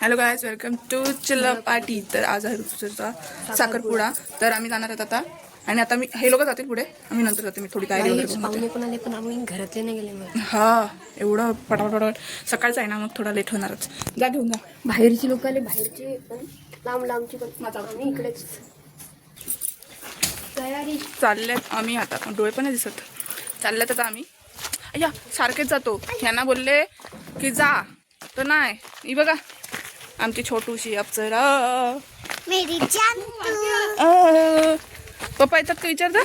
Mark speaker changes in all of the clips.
Speaker 1: Hello guys, welcome to चिल्ला party. तर आज आहे ऋतूचा साखरपुडा. तर आम्ही जाणार आहोत आता. आणि आता मी हे लोक जातील पुढे, आम्ही नंतर जाते. मी थोडी तयारी वगैरे करून
Speaker 2: पाहुणे पण आले, पण आम्ही घरातले नाही गेले मग.
Speaker 1: हा, एवढं पटापट सकाळचं आहे ना, मग थोडा लेट होणारच. जा घेऊन जा.
Speaker 2: बाहेरची लोक आले, बाहेरचे पण लांबची पण आम्ही इकडेच तयारी
Speaker 1: चालल्यात आम्ही आता. डोळे पण नाही दिसत. चालल्यात आता आम्ही. अय्या, सारखेच जातो. यांना बोलले की जा, तर नाही. ही बघा आमची छोटूशी अप्सरा.
Speaker 3: मेरी जान
Speaker 1: पप्पा येतात का विचारता?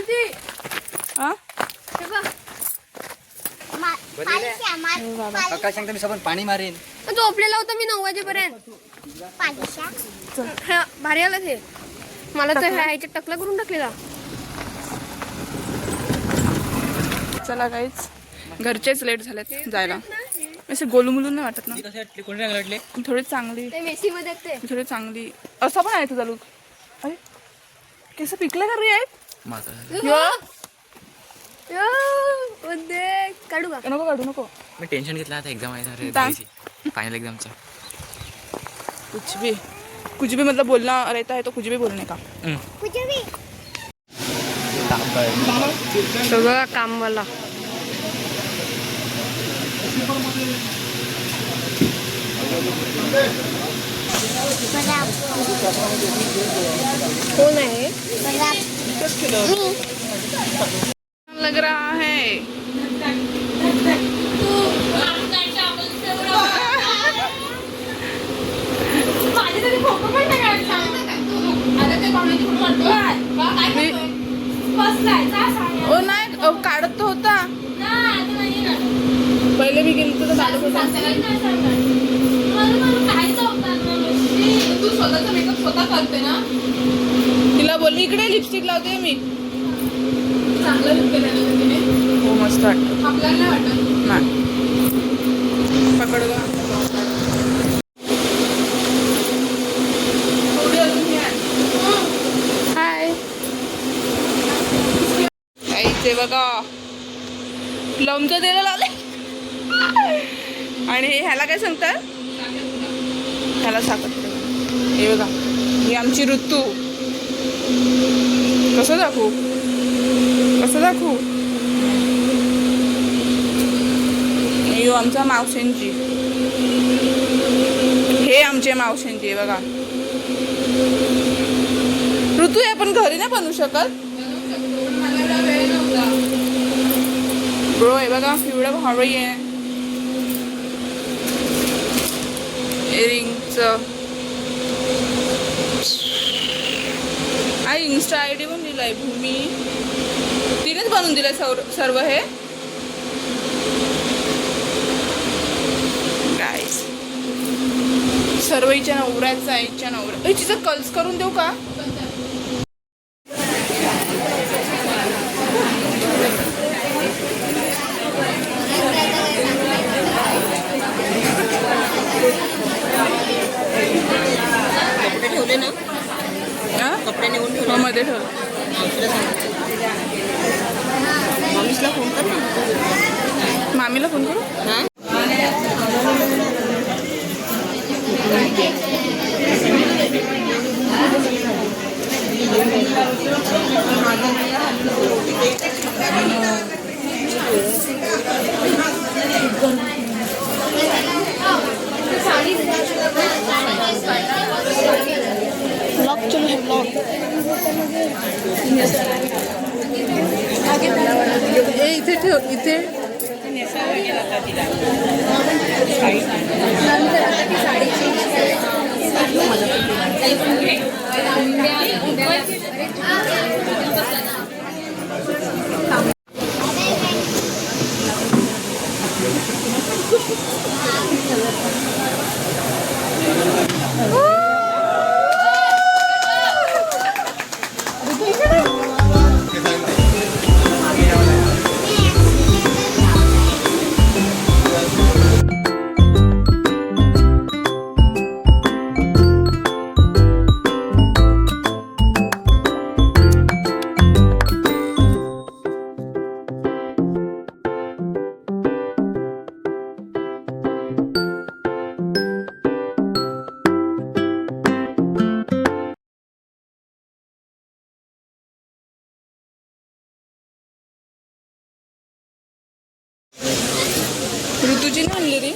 Speaker 4: काय सांगता मी सबन पाणी मारेन.
Speaker 2: झोपलेला होता मी 9 वाजेपर्यंत. भारी आलं ते. मला तर ह्याच्या टकला करून टाकलेला.
Speaker 1: चला गाईच, घरचेच लेट झालेत जायला. असे गोलूमुलून नाही वाटत ना.
Speaker 4: कोणी रंगले
Speaker 1: थोडी चांगली,
Speaker 2: ते मेसी मध्ये ते
Speaker 1: थोडी चांगली. असा पण आहे तुझा लुक. अरे केस पिकले का रे आहेत?
Speaker 2: काढू का?
Speaker 1: नको काढू नको.
Speaker 4: मी टेन्शन घेतलं आता. एक्झाम आहे फायनल एक्झामचा.
Speaker 1: कुछ भी मतलब बोलना रहता है तो कुछ भी बोलने का.
Speaker 2: सगळं कामवाला. कोण आहे?
Speaker 1: लग रहा है. ओ नाही, काढत तो होता पहिले. मी गेलो तर काढत होता. तू स्वतःचा मेकअप स्वतः करते ना. तिला बोलली इकडे लिपस्टिक लावते मी. चांगलं लुक केलं तिने. हो, मस्त वाटतं. आपल्याला नाही वाटत ना. पकड गा.
Speaker 2: हाय.
Speaker 1: ते बघा लोणचं द्यायला लावले. आणि ह्याला काय सांगतात? ह्याला साखर. हे बघा, ही आमची ऋतू. कसं दाखवू? यो आमचा मावशींची. हे आमचे मावशींची आहे बघा. ऋतू आहे, आपण घरी नाही बनवू शकत. ब्रो आहे बघा, एवढं भारी आहे. इयरिंगचं आई इन्स्टा ID पण दिलाय भूमी. तिनेच बनवून दिलंय सर्व हे. गाईस, सर्व हिच्या नवऱ्याचा, हिच्या नवऱ्या. तिचं कल्स करून देऊ का?
Speaker 4: ठेवले ना कपडे निवडून ठेवले.
Speaker 1: मध्ये ठेव.
Speaker 4: मामीसला फोन कर ना.
Speaker 1: मामीला फोन करू. ब्लॉग चलो है ब्लॉग. इथे ठेव, इथे. ऋतूची नाही आणली रे.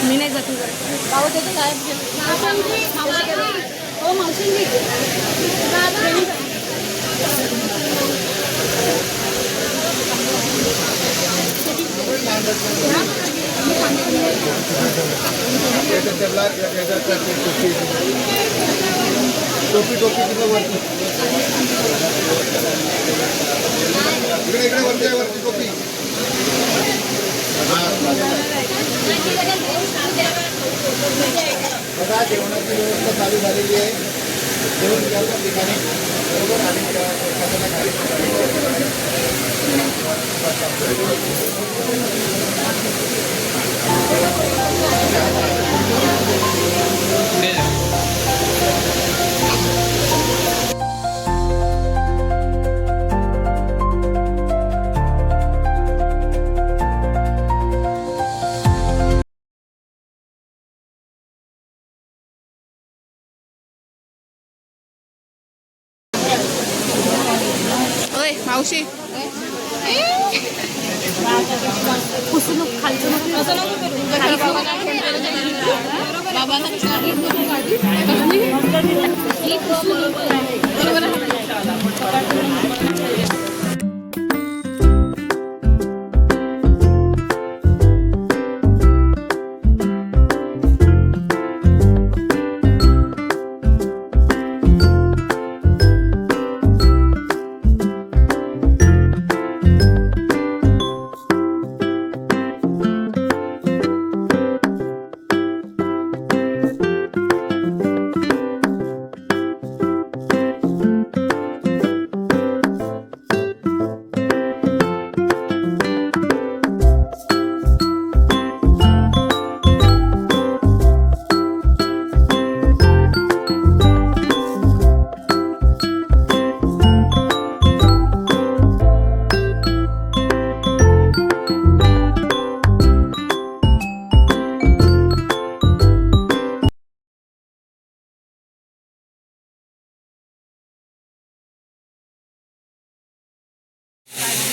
Speaker 2: मी नाही जात गावात येतो काय हो मावशी
Speaker 5: टोपी तिथं वरती इकडे वरती टोपी बघा जेवणाची व्यवस्था चालू झालेली आहे. जेवण घ्यायच्या ठिकाणी बरोबर आणि
Speaker 1: ओय मावशी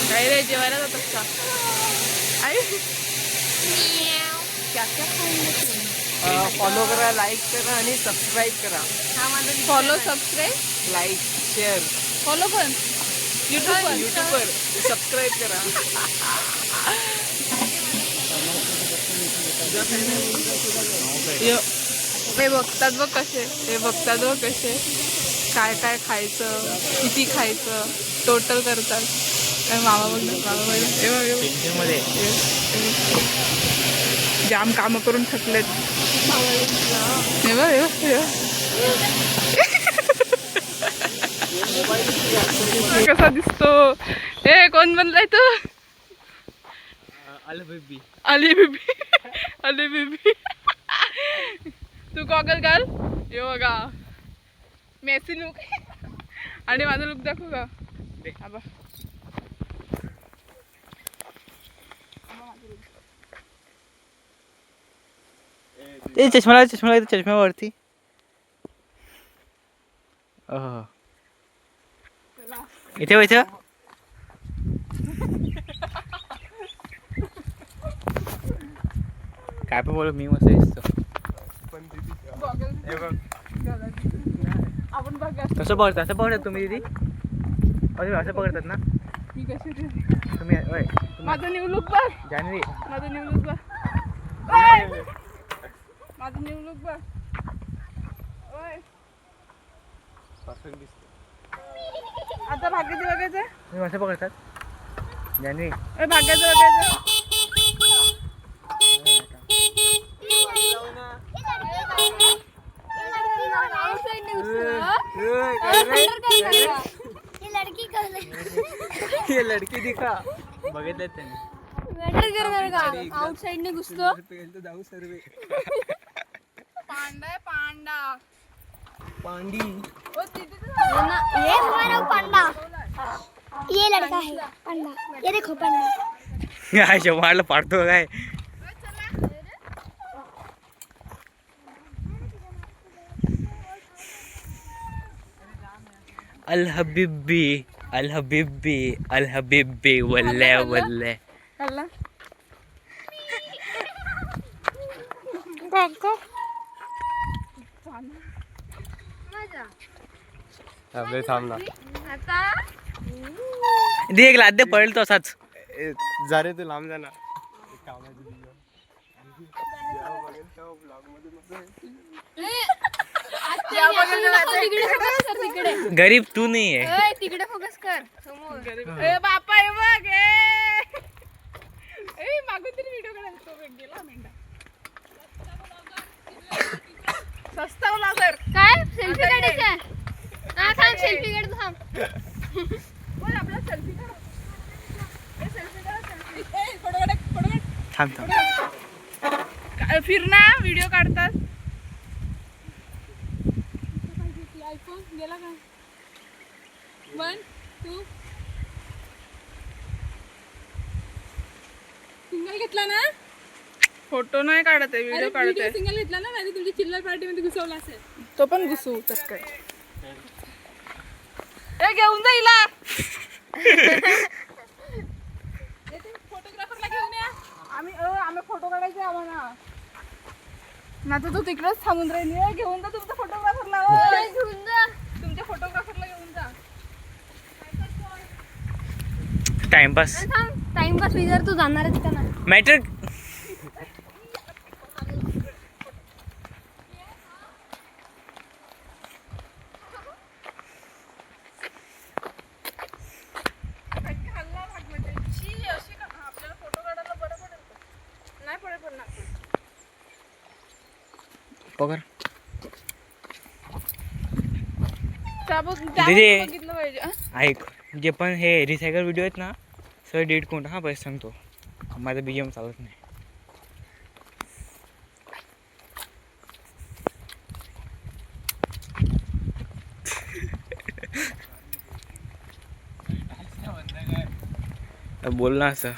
Speaker 1: काय रे जेवायला जातात का आई क्या क्या
Speaker 6: फॉलो करा, लाईक करा आणि सबस्क्राईब करा.
Speaker 1: Follow subscribe
Speaker 6: like share
Speaker 1: follow पण यूट्यूब
Speaker 6: यूट्यूबवर सबस्क्राईब करा.
Speaker 1: हे बघतात बघ कसे, हे बघतात बघ कसे काय काय खायचं, किती खायचं टोटल करतात. काय मामा बघ जाम काम करून थकलेत. हे बघ कसा दिसतो. हे कोण बनलाय तू. अली बेबी अली बेबी तू गॉगल घाल. हे बघा मेसी लुक आणि माझा लुक दाखवू का. आबा
Speaker 6: ते चष्मा चष्म्यावरती इथे व्हायचं. काय पण बोल मी मस्त दिसतो.
Speaker 1: आपण बघा
Speaker 6: कसं पकडतात, असं पकडतात तुम्ही दिदी. असं पकडतात ना
Speaker 1: मी कशी
Speaker 6: तुम्ही.
Speaker 1: माझा न्यू लुक बघ.
Speaker 6: जान्हवी
Speaker 1: माझा न्यू लुक बघ. माझा न्यू लुक बघ. ओय
Speaker 5: परफेक्ट दिसतो.
Speaker 1: आता भाग्याचं बघायचं.
Speaker 6: मी कसं बघतात ज्याने
Speaker 1: भाग्याचं बघायचं.
Speaker 6: हे लडकी दिखा बघितलं त्याने
Speaker 2: आउटसाइडने घुसतो.
Speaker 6: जाऊ सर्वे
Speaker 1: पांडा आहे पांडा.
Speaker 6: पांडी
Speaker 3: ये हमारा पांडा, ये लड़का है पांडा, ये देखो पांडा.
Speaker 6: काय शवाळला पाडतो काय अल हबीबी अल हबीबी अल हबीबी वल्ले वल्ले
Speaker 1: हल्ला काका
Speaker 6: अबे थांब ना
Speaker 1: आता
Speaker 6: दे एक लाद दे पडेल तो असाच जा रे तू लांब जा ना गरीब तू नाही आहे
Speaker 2: तिकडे फोकस कर समोर.
Speaker 1: बापा हे बघ मागून तरी व्हिडिओ काढायला गेला मेंढा. सस्ता ब्लॉगर.
Speaker 2: काय सेल्फी काढायचा. हा थांब सेल्फी काढ थांब.
Speaker 1: बोल आपला सेल्फी काढ. सेल्फी काढ सेल्फी. फोटो काढ फोटो काढ.
Speaker 6: थांब थांब
Speaker 1: फिर ना व्हिडिओ काढतात. आयफोन गेला का. 1 2 सिंगल घेतला ना. फोटो नाही काढत आहे व्हिडिओ काढत आहे. सिंगल घेतला ना नाही तुमची चिल्लर पार्टी मध्ये घुसवला असेल. तो पण घुसवू तर काय. घेऊन जा हिला. फोटोग्राफरला घेऊन या. आम्ही फोटो काढायचे आम्हाला ना. तर तू तिकडेच थांबून राहिली. घेऊन जा तुमच्या फोटोग्राफरला.
Speaker 2: घेऊन जा.
Speaker 1: तुमच्या फोटोग्राफरला घेऊन जा.
Speaker 6: टाइमपास
Speaker 2: थांब टाइमपास विचार तू जाणार आहेस का ना.
Speaker 6: मॅटर
Speaker 1: आपल्याला फोटो काढायला बरं पडेल का. नाही पडेल पण ना.
Speaker 6: पकड
Speaker 1: दीदी बघितलं पाहिजे.
Speaker 6: ऐक जे पण हे रिसायकल व्हिडिओ आहेत ना सगळं डिलीट करून हा पैसे सांगतो. माझा बीजीएम चालत नाही. बोल ना असं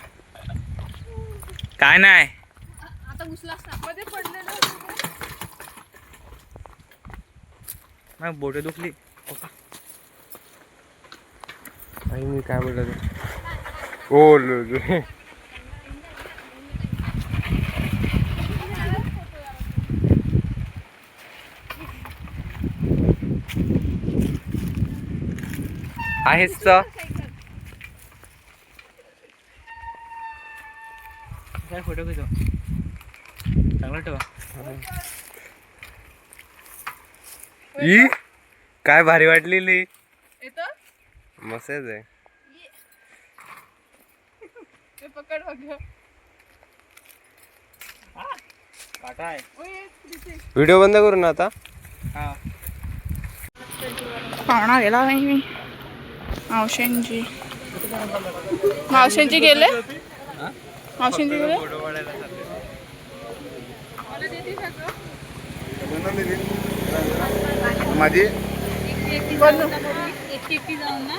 Speaker 6: काय नाही.
Speaker 2: आता घुसला असता.
Speaker 1: मध्ये पडलेलं
Speaker 6: मग बोट दुखली आणि मी काय बोलतो ओ आहेस तर काय फोटो घेतो चांगला ठेवा. ई काय भारी वाटलेली.
Speaker 1: येतं.
Speaker 6: मस्तच आहे.
Speaker 1: ते पकड बघ.
Speaker 6: काटा आहे.
Speaker 5: व्हिडिओ बंद करू ना आता.
Speaker 6: हा
Speaker 1: पाहुणा गेला नाही मी. मावशींची गेले. मावशींची गेले.
Speaker 5: माझी
Speaker 2: एकटी जाऊन ना